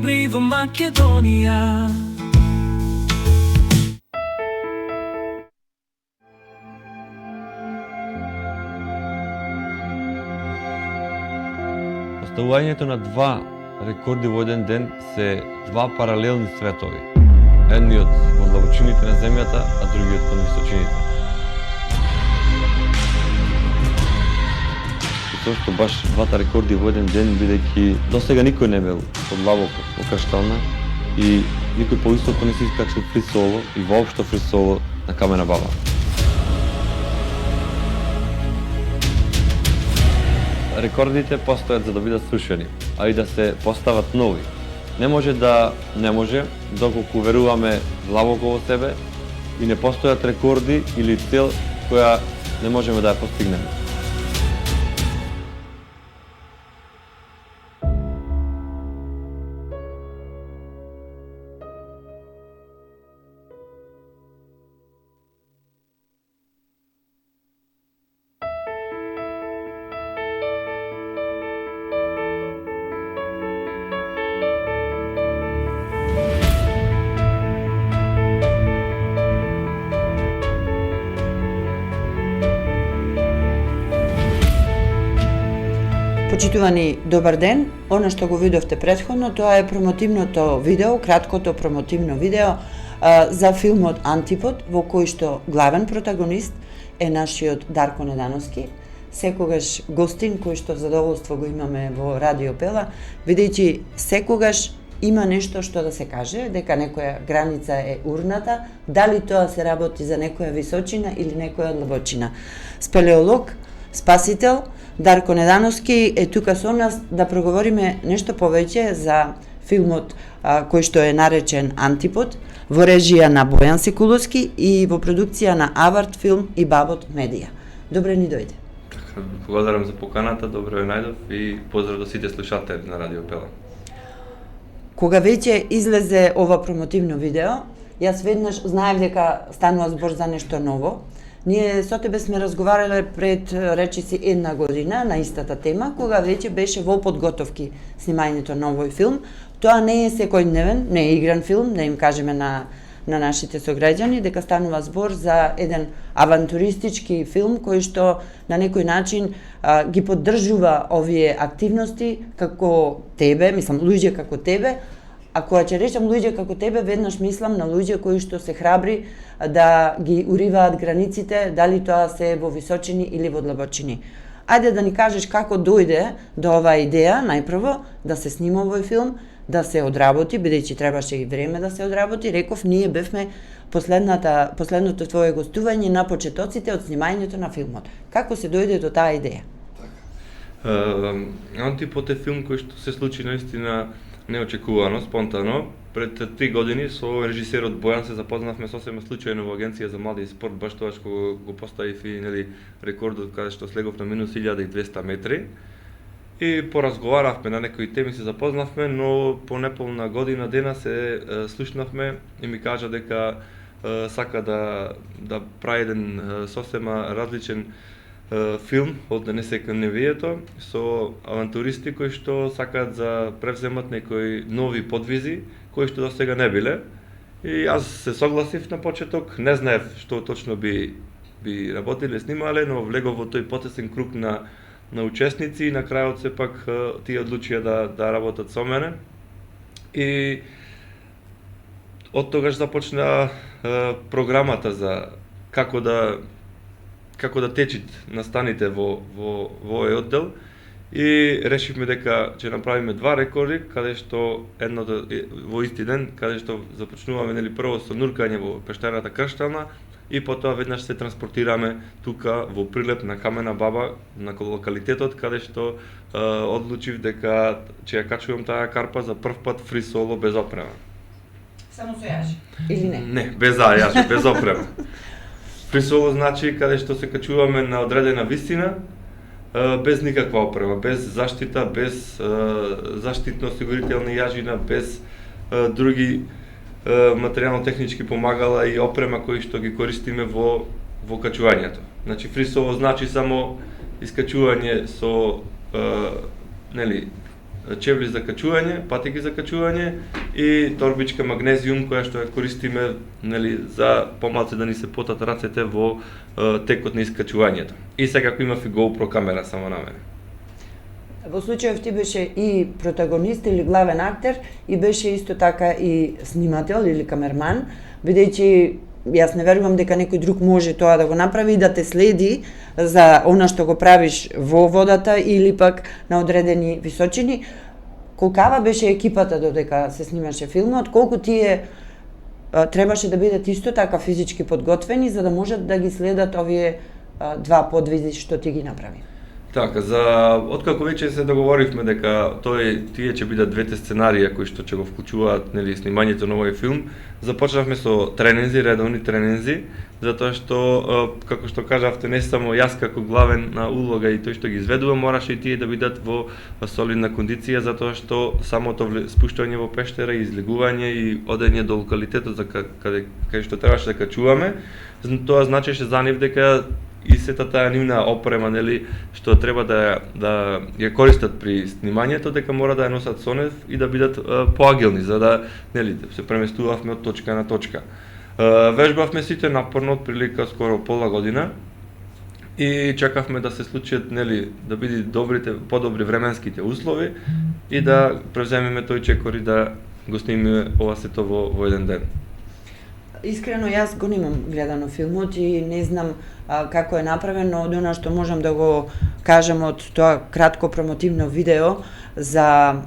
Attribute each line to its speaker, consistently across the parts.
Speaker 1: добри во Македонија.
Speaker 2: Оставувањето на два рекорди во еден ден се два паралелни светови. Едниот во длабочините на земјата, а другиот кон височините. И тоа што баш двата рекорди во еден ден, бидејќи досега никој не бил подлабоко во крштална и никој повисоко не се искачил фри соло и воопшто фри соло на Камена баба. Рекордите постојат за да бидат срушени, а и да се постават нови. Не може доколку веруваме длабоко во себе и не постојат рекорди или цел која не можеме да ја постигнеме.
Speaker 3: Почитувани, добар ден. Она што го видовте претходно, тоа е промотивното видео, краткото промотивно видео за филмот Антипод, во кој што главен протагонист е нашиот Дарко Недановски, секогаш гостин кој што задоволство го имаме во Радио Пела, бидејќи секогаш има нешто што да се каже, дека некоја граница е урната, дали тоа се работи за некоја височина или некоја длабочина. Спелеолог, спасител, Дарко Недановски е тука со нас да проговориме нешто повеќе за филмот кој што е наречен Антипод, во режија на Бојан Секуловски и во продукција на Аварт Филм и Бабот Медија. Добре ни дојде.
Speaker 2: Благодарам за поканата, добро ја најдов и поздрав до сите слушатели на Радио Пела.
Speaker 3: Кога веќе излезе ова промотивно видео, јас веднаш знаев дека станува збор за нешто ново. Ние со тебе сме разговарале пред речиси една година на истата тема, кога веќе беше во подготовки снимањето на овој филм. Тоа не е секојдневен, не е игран филм, да им кажеме на нашите сограѓани, дека станува збор за еден авантуристички филм кој што на некој начин ги поддржува овие активности како тебе, мислам, луѓе како тебе. А кога ќе речам луѓе како тебе, веднаш мислам на луѓе кои што се храбри да ги уриваат границите, дали тоа се во височини или во длабочини. Ајде да ни кажеш како дојде до оваа идеја, најпрво, да се снима овој филм, да се одработи, бидејќи требаше и време да се одработи. Реков, ние бевме последното твое гостување на почетоците од снимањето на филмот. Како се дојде до таа идеја?
Speaker 2: Антипод е филм кој што се случи наистина неочекувано, спонтано. Пред 3 години со режисерот Бојан се запознавме сосема случајно во Агенција за млади и спорт, баш тоа што го поставив и рекордот каде што слегов на минус 1200 метри. И поразговаравме на некои теми, се запознавме, но по неполна година дена се слушнавме и ми кажа дека сака да прави еден сосема различен филм од Несеканевието со авантуристи кои што сакаат да превземат некои нови подвизи кои што досега не биле. И јас се согласив на почеток, не знаев што точно би работиле, снимале, но влегов во тој потесен круг на учесници и на крајот сепак тие одлучија да работат со мене. И од тогаш започна програмата за како да течат настаните во овој оддел и решивме дека ќе направиме два рекорди, каде што едното во исти ден, каде што започнуваме прво со нуркање во пештерната Крштална и потоа веднаш се транспортираме тука во Прилеп на Камена баба, на локалитетот каде што одлучив дека ќе ја качувам таа карпа за прв пат фри соло без опрема.
Speaker 3: Само со јажи или не?
Speaker 2: Не, без јажи, без опрема. Фри соло значи каде што се качуваме на одредена висина, без никаква опрема, без заштита, без заштитно-осигурителни јажина, без други материјално-технички помагала и опрема кои што ги користиме во качувањето. Значи фри соло значи само искачување со чевли за качување, патеки за качување и торбичка магнезиум која што ја користиме, нели, за помалку да ни се потат рацете во текот на искачувањето. И секако имав и GoPro камера само на мене.
Speaker 3: Во случајов ти беше и протагонист или главен актер и беше исто така и снимател или камерман, бидејќи јас не верувам дека некој друг може тоа да го направи и да те следи за она што го правиш во водата или пак на одредени височини. Колкава беше екипата додека се снимаше филмот, колку тие требаше да бидат исто така физички подготвени за да можат да ги следат овие два подвизи што ти ги направи?
Speaker 2: Така, откако веќе се договоривме дека тие ќе бидат двете сценарија кои што ќе го вклучуваат, нели, снимањето на овој филм, започнавме со тренинзи, редовни тренинзи, затоа што како што кажавте, не само јас како главен на улога и тој што ги изведува, мораше и тие да бидат во солидна кондиција, затоа што самото спуштање во пештера и излегување и одење до локалитетот за каде што требаше да качуваме, тоа значеше за нив дека и сета таа нивна опрема, нели, што треба да ја користат при снимањето, дека мора да ја носат со нив и да бидат поагилни, за да, нели, се преместувавме од точка на точка. Вежбавме сите напорно од прилика скоро пола година и чекавме да се случат, нели, да биде подобри временските услови и да превземеме тој чекор и да го снимиме ова сето во еден ден.
Speaker 3: Искрено, јас го немам гледано филмот и не знам како е направено, од она што можам да го кажам од тоа кратко промотивно видео за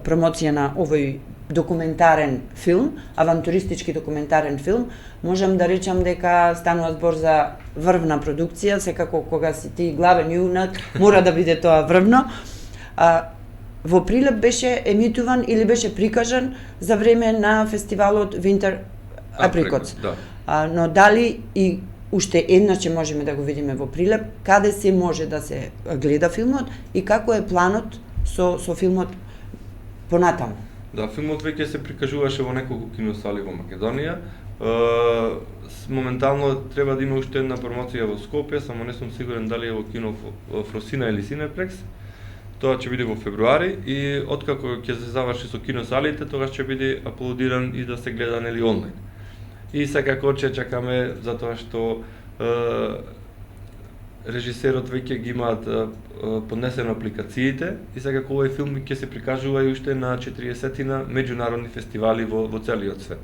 Speaker 3: промоција на овој документарен филм, авантуристички документарен филм, можам да речам дека станува збор за врвна продукција, секако кога си ти главен јунак, мора да биде тоа врвно. Во Прилеп беше емитуван или беше прикажан за време на фестивалот Winter Apricots.
Speaker 2: Да.
Speaker 3: Но дали и уште еднаш ќе можеме да го видиме во Прилеп, каде се може да се гледа филмот и како е планот со филмот понатаму?
Speaker 2: Да, филмот веќе се прикажуваше во неколку киносали во Македонија. Моментално треба да има уште една промоција во Скопје, само не сум сигурен дали е во кино Фросина или Синеплекс. Тоа ќе биде во февруари и откако ќе се заврши со киносалите, тогаш ќе биде аплодиран и да се гледа, нели, онлайн. И секако ќе чекаме затоа што режисерот веќе ги имаат поднесено апликациите и секако овој филм ќе се прикажува и уште на 40-тина меѓународни фестивали во целиот свет.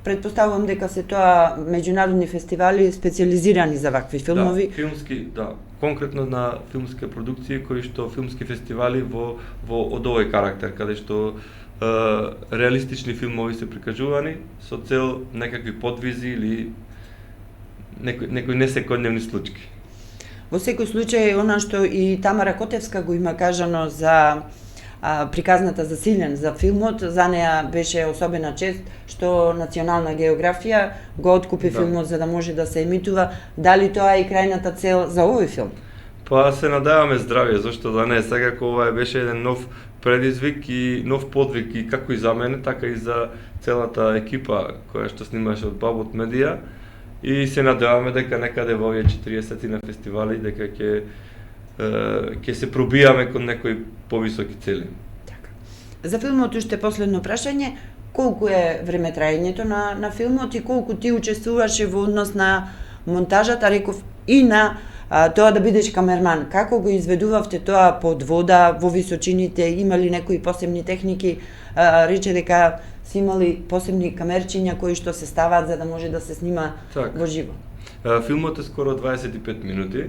Speaker 3: Предпоставувам дека се тоа меѓународни фестивали специализирани за вакви филмови.
Speaker 2: Да, филмски, да, конкретно на филмски продукции кои што филмски фестивали во од овој карактер, каде што реалистични филмови се прикажувани со цел некакви подвизи или некои несекојдневни случаи.
Speaker 3: Во секој случај, она што и Тамара Котевска го има кажано за приказната за Силен, за филмот, за неа беше особена чест што Национална географија го откупи филмот за да може да се емитува. Дали тоа е и крајната цел за овој филм?
Speaker 2: Па се надеваме здравје, зашто да не, секако ова беше еден нов предизвик и нов подвиг и како и за мене, така и за целата екипа која што снимаше од Бабот Медија. И се надеваме дека некаде во овие 40 на фестивали дека ќе се пробијаме кон некои повисоки цели.
Speaker 3: Така. За филмот уште последно прашање, колку е време траењето на филмот и колку ти учествуваше во однос на монтажата, реков, и на тоа да бидеш камерман? Како го изведувавте тоа под вода, во височините, има ли некои посебни техники? Рече дека си имали посебни камерчиња кои што се ставаат за да може да се снима во живо.
Speaker 2: Филмот е скоро 25 минути.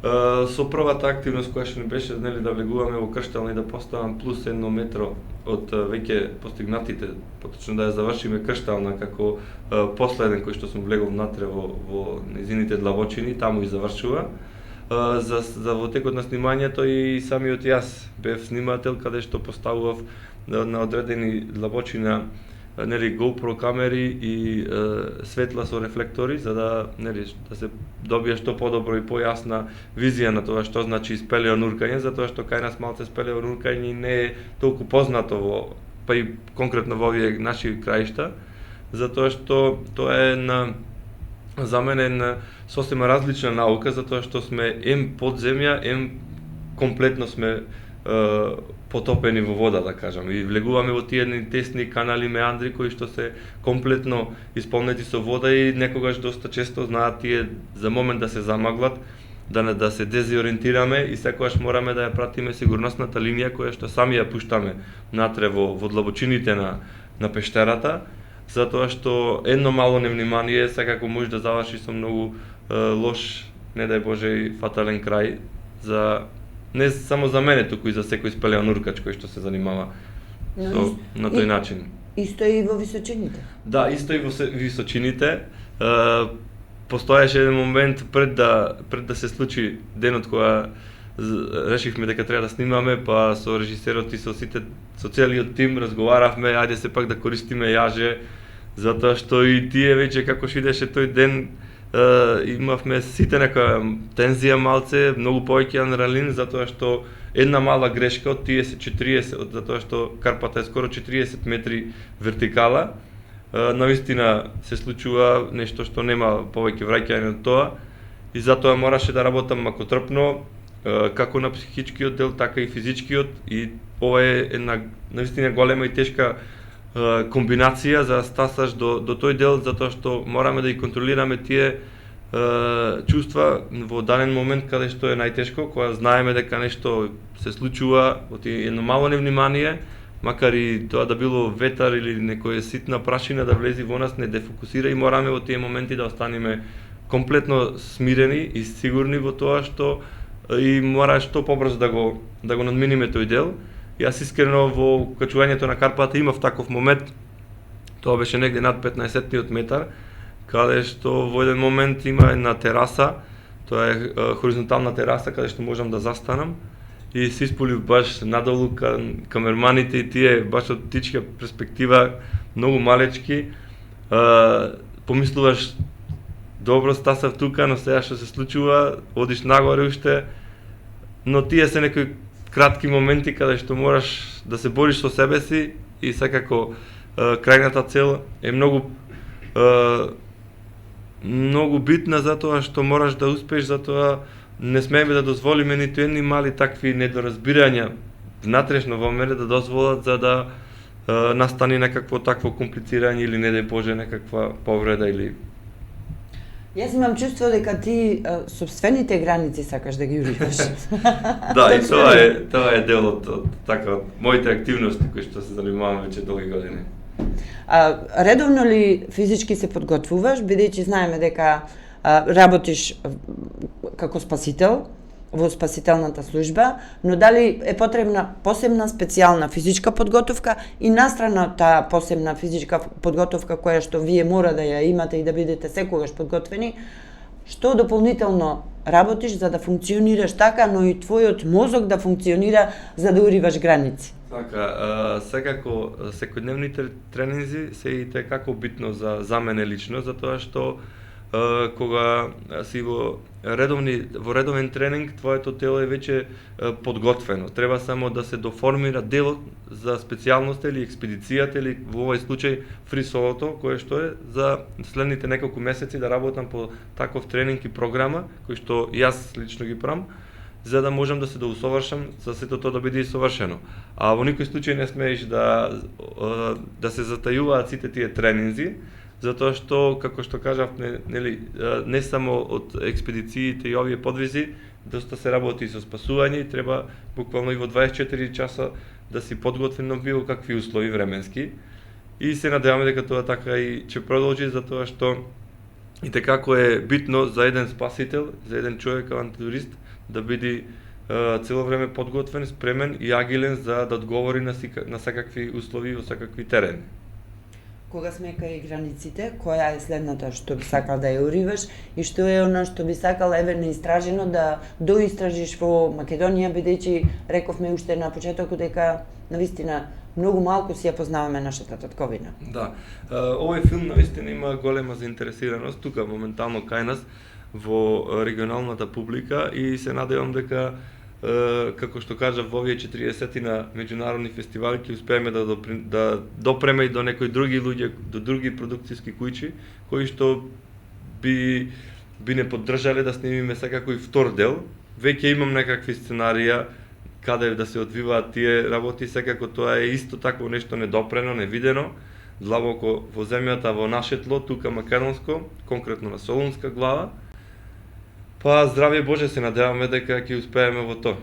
Speaker 2: Со првата активност која што не беше, нели, да влегуваме во крштална и да поставам плюс 1 метро од веќе постигнатите, поточно да ја завршиме крштална како последен кој што сум влегов натре во низините длабочини, таму и завршува. За во текот на снимањето и самиот јас бев снимател каде што поставував на одредени длабочина, нели, GoPro камери и светла со рефлектори за да, нели, да се добие што подобро и појасна визија на тоа што значи спелео нуркање, затоа што кај нас малце спелео нуркање не е толку познато па и конкретно во овие наши краишта, затоа што тоа е за мене сосема различна наука, затоа што сме ем под земја, ем комплетно сме потопени во вода, да кажам, и влегуваме во тие едни тесни канали, меандри кои што се комплетно исполнети со вода и некогаш доста често знаат тие за момент да се замаглат, да се дезориентираме и секогаш мораме да ја пратиме сигурносната линија која што сами ја пуштаме натре во длабочините на пештерата, затоа што едно мало невнимание секако може да заврши со многу лош, не дај Боже, и фатален крај за не само за мене, туку и за секој спелеонуркач кој што се занимава на тој начин.
Speaker 3: Исто и во височините.
Speaker 2: Да, исто и во височините. Постоеше еден момент пред да се случи денот кога решивме дека треба да снимаме, па со режисерот и со целиот тим разговаравме, ајде се пак да користиме јаже, затоа што и тие веќе како идеше тој ден имавме сите нека тензија малце, многу повеќе адреналин, затоа што една мала грешка од тие се 40, затоа што карпата е скоро 40 метри вертикала, навистина се случува нешто што нема повеќе враќање од тоа и затоа мораше да работам макотрпно, како на психичкиот дел, така и физичкиот, и ова е една навистина голема и тешка комбинација за да стасаш до тој дел, затоа што мораме да ги контролираме тие чувства во даден момент каде што е најтешко, кога знаеме дека нешто се случува, од едно мало невнимание, макар и тоа да било ветар или некоја ситна прашина да влези во нас, не дефокусира и мораме во тие моменти да останеме комплетно смирени и сигурни во тоа што и мора што побрзо да го надминиме тој дел. Јас искрено во качувањето на карпата имав таков момент, тоа беше негде над 15-тиот метар, каде што во еден момент има една тераса, тоа е хоризонтална тераса каде што можам да застанам и се исполив баш надолу кон камерманите и тие баш од птичка перспектива, многу малечки, помислуваш добро стасав тука, но сега што се случува, одиш нагоре уште, но тие се некои кратки моменти каде што мораш да се бориш со себе си и секако крајната цел е многу битна затоа што мораш да успееш, затоа не смееме да дозволиме ниту едни мали такви недоразбирања внатрешно во мене да дозволат за да настани некакво такво комплицирање или не дај Боже некаква повреда или.
Speaker 3: Јас имам чувство дека ти собствените граници сакаш да ги уриваш.
Speaker 2: Да, и тоа е дел од така моите активности кои што се занимавам веќе долги години.
Speaker 3: Редовно ли физички се подготвуваш, бидејќи знаеме дека работиш како спасител во спасителната служба, но дали е потребна посебна специјална физичка подготовка и настрана таа посебна физичка подготовка која што вие мора да ја имате и да бидете секогаш подготвени, што дополнително работиш за да функционираш така, но и твојот мозок да функционира за да уриваш граници?
Speaker 2: Така, секако секојдневните тренинзи се и како битно за мене лично, затоа што кога си во редовен тренинг, твоето тело е веќе подготвено. Треба само да се доформира делот за специјалноста или експедицијата или во овој случај фрисолото, кое што е за следните неколку месеци да работам по таков тренинг и програма, кој што јас лично ги правам, за да можам да се доусовршам, за сето тоа да биде совршено. А во никој случај не смееш да се затајуваат сите тие тренинзи, затоа што, како што кажав, не само од експедициите и овие подвизи, доста се работи и со спасување и треба буквално и во 24 часа да си подготвен на било какви услови временски. И се надеваме дека тоа така и ќе продолжи, затоа што и како е битно за еден спасител, за еден човек авантурист, да биде цело време подготвен, спремен и агилен за да одговори на секакви услови во секакви терени.
Speaker 3: Кога сме кај границите, која е следната што би сакал да ја уриваш и што е она што би сакал неистражено да доистражиш во Македонија, бидејќи рековме уште на почетокот дека навистина многу малку си ја познаваме нашата татковина. Да,
Speaker 2: овој филм навистина има голема заинтересираност тука моментално кај нас во регионалната публика и се надевам дека како што кажав, во овие 40 на меѓународни фестивали ќе успееме да допреме и до некои други луѓе, до други продукцијски куќи, кои што би не поддржале да снимиме секако и втор дел. Веќе имам некакви сценарија каде да се одвиваат тие работи, секако тоа е исто такво нешто недопрено, невидено, длабоко во земјата, во наше тло, тука македонско, конкретно на Солунска глава. Па здравје Боже, се надеваме дека ќе успееме во тоа.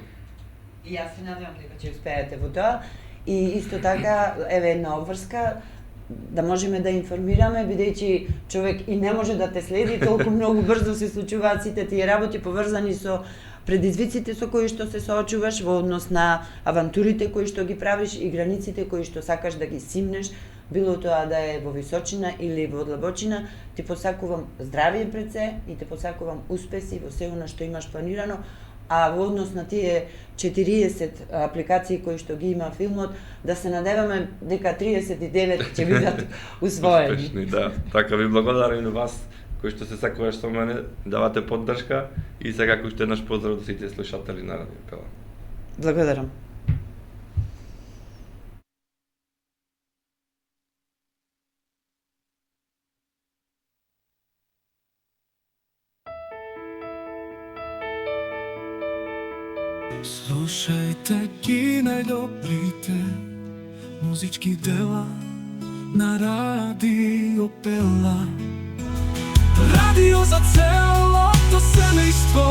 Speaker 3: И јас се надевам дека ќе успеете во тоа. И исто така, еве една обврска, да можеме да информираме, бидејќи човек и не може да те следи, толку многу брзо се случуваат сите тие работи поврзани со предизвиците со кои што се соочуваш во однос на авантурите кои што ги правиш и границите кои што сакаш да ги симнеш, било тоа да е во височина или во длабочина. Ти посакувам здравје пред се и те посакувам успеси во се она што имаш планирано, а во однос на тие 40 апликации кои што ги има филмот, да се надеваме дека 39 ќе бидат усвоени.
Speaker 2: Успешни, да. Така ви благодарам на вас кои што се сакуваш со мене, давате поддршка и секако уште еднаш поздрав до сите слушатели на Радио Пела.
Speaker 3: Благодарам.
Speaker 1: Слушајте ги најдобрите музички дела на Радио Пела. Радио за целото семејство.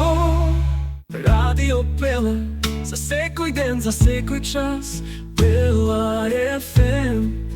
Speaker 1: Радио Пела за секој ден, за секој час. Пела FM.